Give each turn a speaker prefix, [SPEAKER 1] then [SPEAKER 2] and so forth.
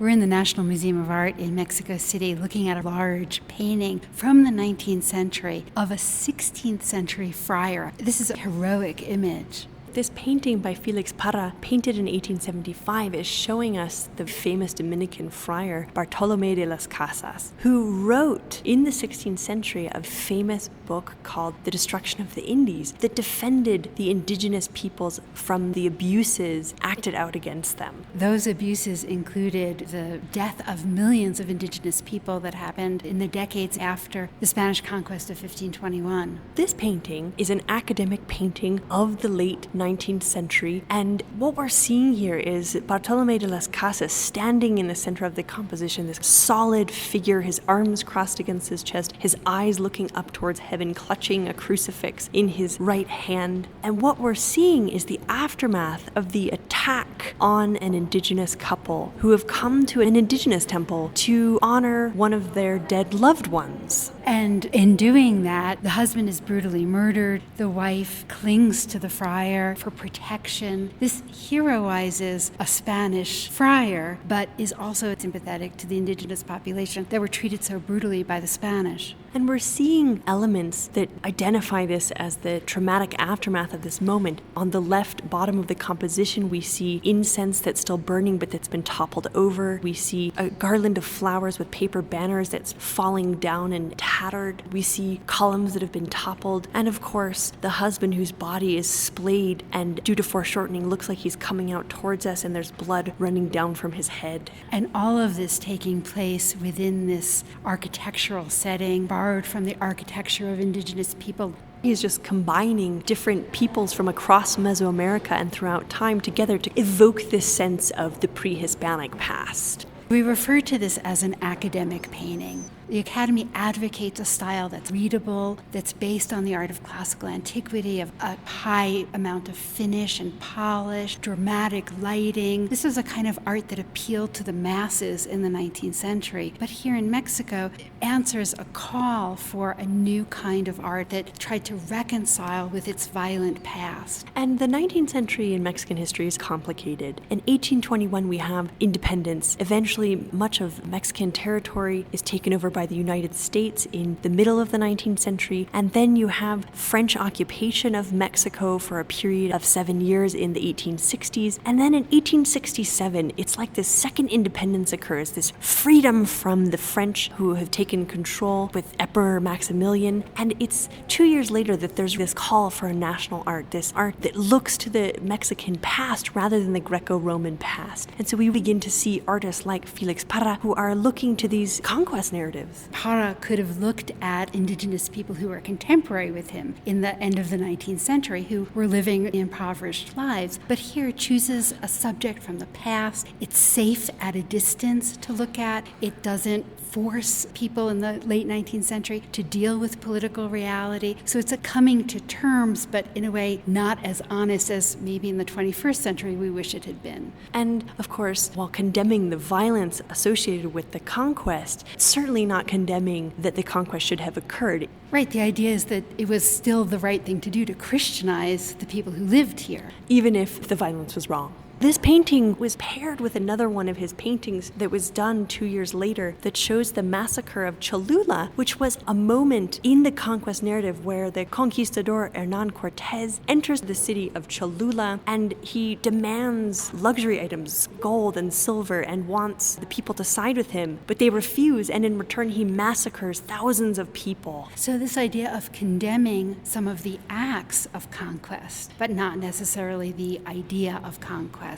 [SPEAKER 1] We're in the National Museum of Art in Mexico City looking at a large painting from the 19th century of a 16th century friar. This is a heroic image.
[SPEAKER 2] This painting by Félix Parra, painted in 1875, is showing us the famous Dominican friar Bartolomé de las Casas, who wrote in the 16th century a famous book called The Destruction of the Indies that defended the indigenous peoples from the abuses acted out against them.
[SPEAKER 1] Those abuses included the death of millions of indigenous people that happened in the decades after the Spanish conquest of 1521.
[SPEAKER 2] This painting is an academic painting of the late 19th century, and what we're seeing here is Bartolomé de las Casas standing in the center of the composition, this solid figure, his arms crossed against his chest, his eyes looking up towards heaven, clutching a crucifix in his right hand. And what we're seeing is the aftermath of the attack on an indigenous couple who have come to an indigenous temple to honor one of their dead loved ones.
[SPEAKER 1] And in doing that, the husband is brutally murdered. The wife clings to the friar for protection. This heroizes a Spanish friar, but is also sympathetic to the indigenous population that were treated so brutally by the Spanish.
[SPEAKER 2] And we're seeing elements that identify this as the traumatic aftermath of this moment. On the left bottom of the composition, we see incense that's still burning but that's been toppled over. We see a garland of flowers with paper banners that's falling down and tattered. We see columns that have been toppled. And of course, the husband whose body is splayed and due to foreshortening looks like he's coming out towards us, and there's blood running down from his head.
[SPEAKER 1] And all of this taking place within this architectural setting, borrowed from the architecture of indigenous people.
[SPEAKER 2] He's just combining different peoples from across Mesoamerica and throughout time together to evoke this sense of the pre-Hispanic past.
[SPEAKER 1] We refer to this as an academic painting. The Academy advocates a style that's readable, that's based on the art of classical antiquity, of a high amount of finish and polish, dramatic lighting. This is a kind of art that appealed to the masses in the 19th century. But here in Mexico, it answers a call for a new kind of art that tried to reconcile with its violent past.
[SPEAKER 2] And the 19th century in Mexican history is complicated. In 1821, we have independence. Eventually, much of Mexican territory is taken over by the United States in the middle of the 19th century, and then you have French occupation of Mexico for a period of 7 years in the 1860s, and then in 1867, it's like this second independence occurs, this freedom from the French who have taken control with Emperor Maximilian, and it's 2 years later that there's this call for a national art, this art that looks to the Mexican past rather than the Greco-Roman past. And so we begin to see artists like Félix Parra who are looking to these conquest narratives.
[SPEAKER 1] Parra could have looked at indigenous people who were contemporary with him in the end of the 19th century who were living impoverished lives, but here chooses a subject from the past. It's safe at a distance to look at. It doesn't force people in the late 19th century to deal with political reality. So it's a coming to terms, but in a way not as honest as maybe in the 21st century we wish it had been.
[SPEAKER 2] And of course, while condemning the violence associated with the conquest, it's certainly not condemning that the conquest should have occurred.
[SPEAKER 1] Right, the idea is that it was still the right thing to do to Christianize the people who lived here.
[SPEAKER 2] Even if the violence was wrong. This painting was paired with another one of his paintings that was done 2 years later that shows the massacre of Cholula, which was a moment in the conquest narrative where the conquistador Hernán Cortés enters the city of Cholula and he demands luxury items, gold and silver, and wants the people to side with him, but they refuse, and in return he massacres thousands of people.
[SPEAKER 1] So this idea of condemning some of the acts of conquest, but not necessarily the idea of conquest.